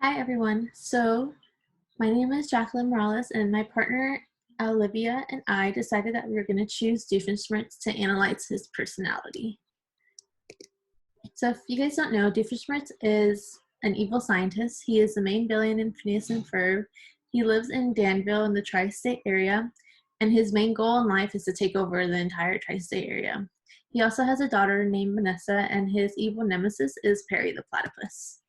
Hi everyone. My name is Jacqueline Morales, and my partner Olivia and I decided that we were going to choose Doofenshmirtz to analyze his personality. So, if you guys don't know, Doofenshmirtz is an evil scientist. He is the main villain in Phineas and Ferb. He lives in Danville in the tri-state area, and his main goal in life is to take over the entire tri-state area. He also has a daughter named Vanessa, and his evil nemesis is Perry the Platypus.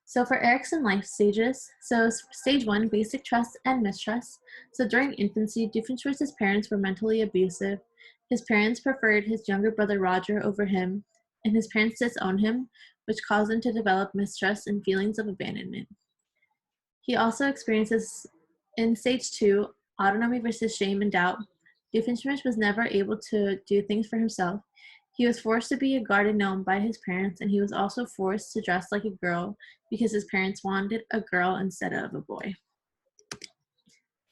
So for Eric's life stages, stage 1, basic trust and mistrust. So during infancy, Doofenshmirtz's parents were mentally abusive. His parents preferred his younger brother Roger over him, and his parents disowned him, which caused him to develop mistrust and feelings of abandonment. He also experiences, in stage 2, autonomy versus shame and doubt. Doofenshmirtz was never able to do things for himself. He was forced to be a guardian gnome by his parents, and he was also forced to dress like a girl because his parents wanted a girl instead of a boy.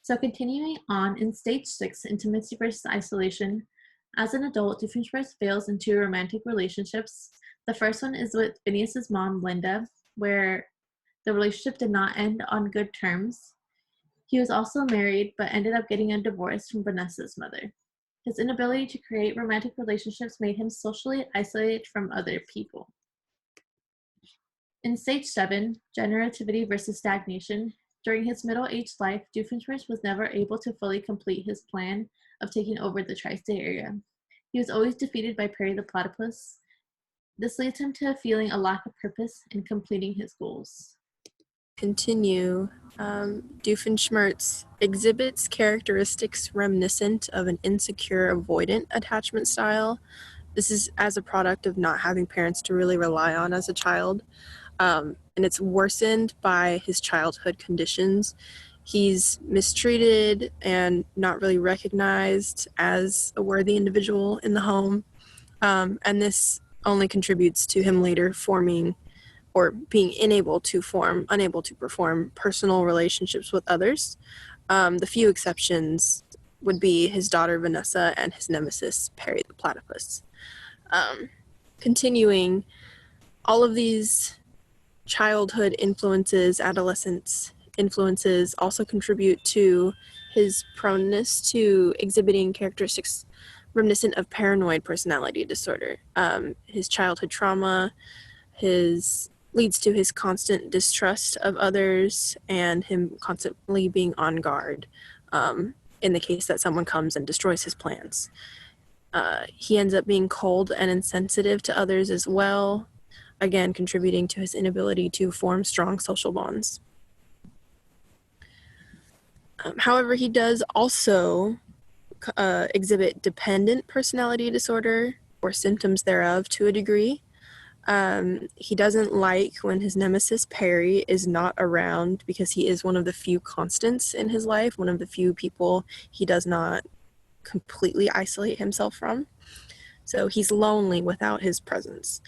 So continuing on, in stage 6, intimacy versus isolation, as an adult, Doofenshmirtz fails in 2 romantic relationships. The first one is with Phineas's mom, Linda, where the relationship did not end on good terms. He was also married, but ended up getting a divorce from Vanessa's mother. His inability to create romantic relationships made him socially isolated from other people. In stage 7, generativity versus stagnation, during his middle-aged life, Doofenshmirtz was never able to fully complete his plan of taking over the tri-state area. He was always defeated by Perry the Platypus. This leads him to feeling a lack of purpose in completing his goals. Continue. Doofenshmirtz exhibits characteristics reminiscent of an insecure, avoidant attachment style. This is as a product of not having parents to really rely on as a child, and it's worsened by his childhood conditions. He's mistreated and not really recognized as a worthy individual in the home, and this only contributes to him later forming or being unable to perform personal relationships with others. The few exceptions would be his daughter Vanessa and his nemesis Perry the Platypus. Continuing, all of these childhood influences, adolescence influences also contribute to his proneness to exhibiting characteristics reminiscent of paranoid personality disorder. His childhood trauma, leads to his constant distrust of others and him constantly being on guard in the case that someone comes and destroys his plans. He ends up being cold and insensitive to others as well, again contributing to his inability to form strong social bonds. However, he does also exhibit dependent personality disorder or symptoms thereof to a degree. He doesn't like when his nemesis Perry is not around because he is one of the few constants in his life, one of the few people he does not completely isolate himself from. So he's lonely without his presence.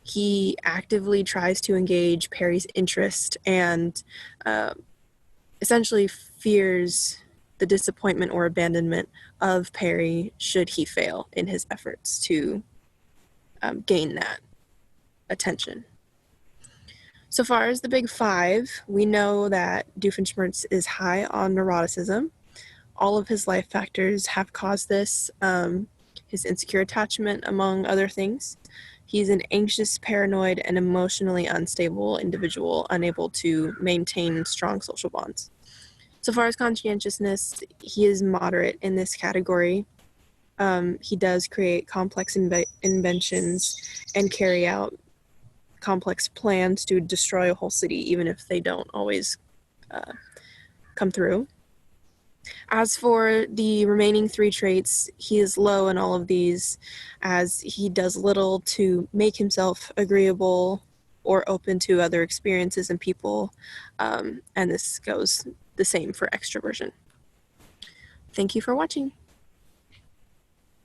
He actively tries to engage Perry's interest and essentially fears the disappointment or abandonment of Perry should he fail in his efforts to gain that attention. So far as the big 5, we know that Doofenshmirtz is high on neuroticism. All of his life factors have caused this, his insecure attachment, among other things. He's an anxious, paranoid, and emotionally unstable individual, unable to maintain strong social bonds. So far as conscientiousness, he is moderate in this category. He does create complex inventions and carry out complex plans to destroy a whole city, even if they don't always come through. As for the remaining 3 traits, he is low in all of these, as he does little to make himself agreeable or open to other experiences and people, and this goes the same for extroversion. Thank you for watching.